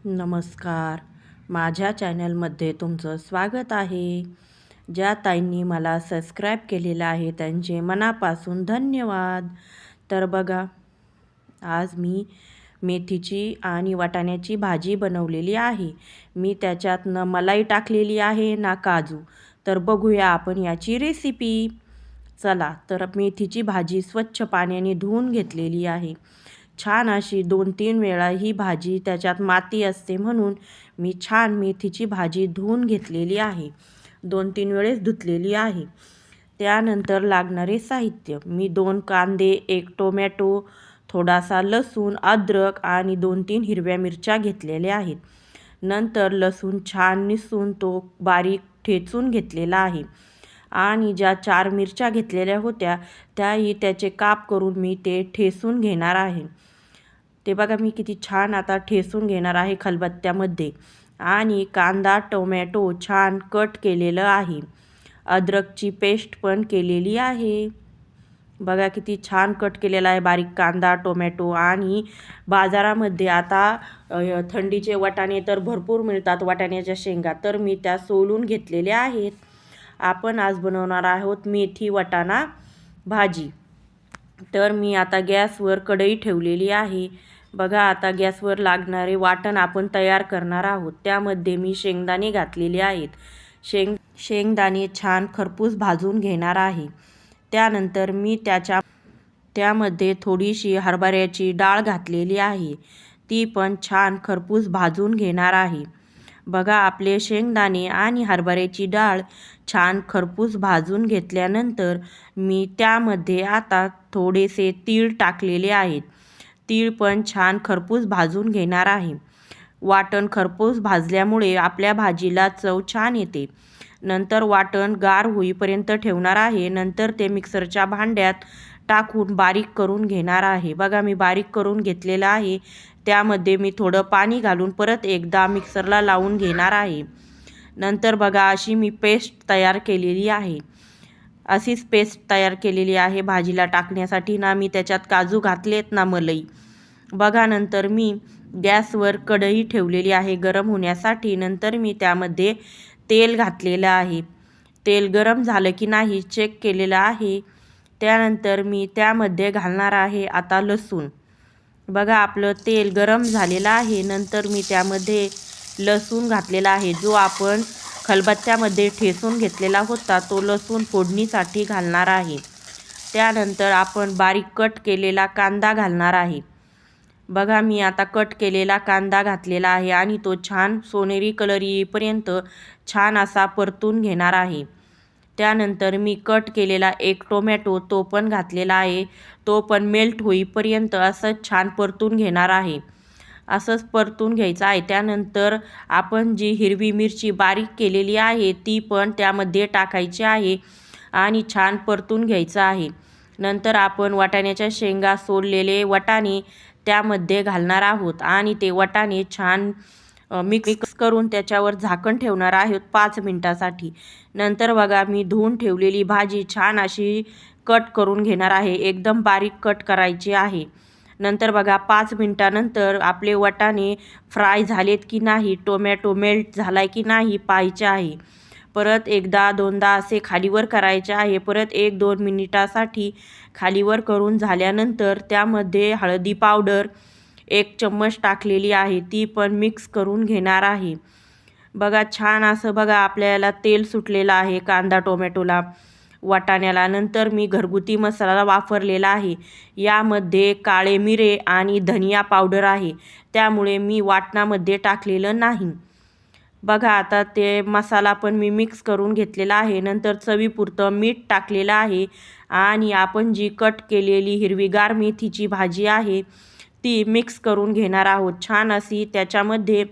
नमस्कार. माझ्या चॅनलमध्ये तुमचं स्वागत आहे. ज्या ताईंनी मला सबस्क्राईब केलेलं आहे त्यांचे मनापासून धन्यवाद. तर बघा, आज मी मेथीची आणि वाटाण्याची भाजी बनवलेली आहे. मी त्याच्यात न मलाई टाकलेली आहे ना काजू. तर बघूया आपण याची रेसिपी. चला, तर मेथीची भाजी स्वच्छ पाण्याने धुवून घेतलेली आहे. छान अशी 2-3 वेळा ही भाजी, त्याच्यात माती असते म्हणून मी छान मेथीची भाजी धुवून घेतलेली आहे. 2-3 वेळेस धुतलेली आहे. त्यानंतर लागणारे साहित्य, मी 2 कांदे, 1 टोमॅटो, थोडासा लसूण, अद्रक आणि 2-3 हिरव्या मिरच्या घेतलेल्या आहेत. नंतर लसूण छान निसून तो बारीक ठेचून घेतलेला आहे. आणि ज्या 4 मिरच्या घेतलेल्या होत्या त्याही त्याचे काप करून मी ते ठेचून घेणार आहे. ते बघा, मी किती छान आता ठेचून घेणार आहे खलबत्त्यामध्ये. आणि कांदा, टोमॅटो छान कट केलेलं आहे. अद्रकची पेस्ट पण केलेली आहे. बघा किती छान कट केलेला आहे बारीक कांदा, टोमॅटो. आणि बाजारामध्ये आता थंडीचे वाटाणे तर भरपूर मिळतात, वाटाण्याच्या शेंगा, तर मी त्या सोलून घेतलेल्या आहेत. आपण आज बनवणार आहोत मेथी वाटाणा भाजी. तर मी आता गॅसवर कढई ठेवलेली आहे. बघा, आता गॅसवर लागणारे वाटण आपण तयार करणार आहोत. त्यामध्ये मी शेंगदाणे घातलेले आहेत. शेंगदाणे छान खरपूस भाजून घेणार आहे. त्यानंतर मी त्यामध्ये थोडीशी हरभऱ्याची डाळ घातलेली आहे. ती पण छान खरपूस भाजून घेणार आहे. बघा, आपले शेंगदाणे आणि हरभऱ्याची डाळ छान खरपूस भाजून घेतल्यानंतर मी त्यामध्ये आता थोडेसे तीळ टाकलेले आहेत. तीळ पण छान खरपूस भाजून घेणार आहे. वाटण खरपूस भाजल्यामुळे आपल्या भाजीला चव छान येते. नंतर वाटण गार होईपर्यंत ठेवणार आहे. नंतर ते मिक्सरच्या भांड्यात टाकून बारीक करून घेणार आहे. बघा, मी बारीक करून घेतलेलं आहे. त्यामध्ये मी थोडं पाणी घालून परत एकदा मिक्सरला लावून घेणार आहे. नंतर बघा, अशी मी पेस्ट तयार केलेली आहे. अशीच पेस्ट तयार केलेली आहे भाजीला टाकण्यासाठी ना. मी त्याच्यात काजू घातलेत ना, मलाई. बघा, नंतर मी गॅसवर कढई ठेवलेली आहे गरम होण्यासाठी. नंतर मी त्यामध्ये तेल घातलेलं आहे. तेल गरम झालं की नाही चेक केलेलं आहे. त्यानंतर मी त्यामध्ये घालणार आहे आता लसूण. बघा, आपलं तेल गरम झालेलं आहे. नंतर मी त्यामध्ये लसूण घातलेला आहे. जो आपण खलबत्त्यामध्ये ठेचून घेतलेला होता तो लसूण फोडणीसाठी घालणार आहे. त्यानंतर आपण बारीक कट केलेला कांदा घालणार आहे. बघा, मी आता कट केलेला कांदा घातलेला आहे आणि तो छान सोनेरी कलर येईपर्यंत छान असा परतून घेणार आहे. त्यानंतर मी कट केलेला 1 टोमॅटो तो पण घातलेला आहे. तो पण मेल्ट होईपर्यंत असंच छान परतून घेणार आहे. असंच परतून घ्यायचं आहे. त्यानंतर आपण जी हिरवी मिरची बारीक केलेली आहे ती पण त्यामध्ये टाकायची आहे आणि छान परतून घ्यायचं आहे. नंतर आपण वाटाण्याच्या शेंगा सोललेले वाटाणे त्यामध्ये घालणार आहोत आणि ते वाटाणे छान मिक्स करून त्याच्यावर झाकण ठेवणार आहोत 5 मिनिटासाठी. नंतर बघा, मी धुवून ठेवलेली भाजी छान अशी कट करून घेणार आहे. एकदम बारीक कट करायची आहे. नंतर बघा, 5 मिनिटानंतर आपले वाटाणे फ्राय झालेत की नाही, टोमॅटो मेल्ट झालाय की नाही पाहायचे आहे. परत एकदा दोनदा असे खालीवर करायचे आहे. परत 1-2 मिनिटासाठी खालीवर करून झाल्यानंतर त्यामध्ये हळदी पावडर 1 चम्मच टाकलेली आहे. ती पण मिक्स करून घेणार आहे. बघा, छान असं बघा आपल्याला तेल सुटलेलं आहे कांदा टोमॅटोला, वाटाण्याला. नंतर मी घरगुती मसाला वापरलेला आहे. यामध्ये काळे मिरे आणि धनिया पावडर आहे. त्यामुळे मी वाटणामध्ये टाकलेलं नाही. बघा, आता ते मसाला पण मी मिक्स करून घेतलेला आहे. नंतर चवीपुरतं मीठ टाकलेलं आहे आणि आपण जी कट केलेली हिरवीगार मेथीची भाजी आहे ती मिक्स करून घेणार आहोत. छान अशी त्याच्यामध्ये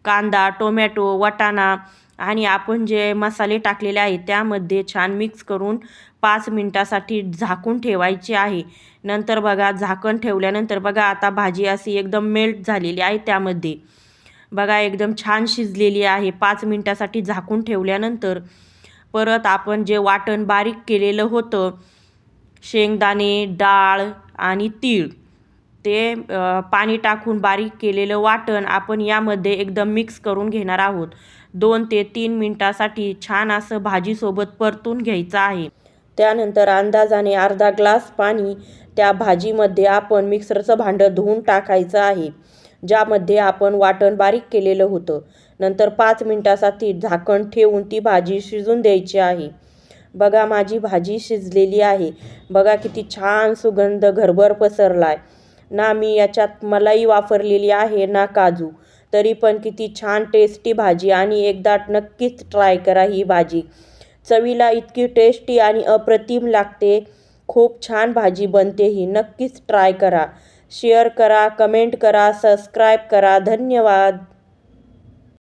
कांदा, टोमॅटो, वाटाणा आणि आपण जे मसाले टाकलेले आहेत त्यामध्ये छान मिक्स करून 5 मिनिटासाठी झाकून ठेवायचे आहे. नंतर बघा, झाकण ठेवल्यानंतर बघा आता भाजी अशी एकदम मेल्ट झालेली आहे. त्यामध्ये बघा एकदम छान शिजलेली आहे. 5 मिनिटासाठी झाकून ठेवल्यानंतर परत आपण जे वाटण बारीक केलेलं होतं, शेंगदाणे, डाळ आणि तीळ, ते पाणी टाकून बारीक केलेलं वाटण आपण यामध्ये एकदम मिक्स करून घेणार आहोत. 2 ते 3 मिनिटासाठी छान असं भाजीसोबत परतून घ्यायचं आहे. त्यानंतर अंदाजाने अर्धा ग्लास पाणी त्या भाजीमध्ये आपण मिक्सरचं भांडं धुवून टाकायचं आहे, ज्यामध्ये आपण वाटण बारीक केलेलं होतं. नंतर 5 मिनिटासाठी झाकण ठेवून ती भाजी शिजून द्यायची आहे. बघा माझी भाजी शिजलेली आहे. बघा किती छान सुगंध घरभर पसरलाय. ना मी याच्यात मलाई वापरलेली आहे ना काजू. तरी पण किती छान टेस्टी भाजी आणि एकदा नक्कीच ट्राय करा ही भाजी. चवीला इतकी टेस्टी आणि अप्रतिम लागते. खूप छान भाजी बनते ही. नक्कीच ट्राय करा. शेअर करा, कमेंट करा, सबस्क्राईब करा. धन्यवाद.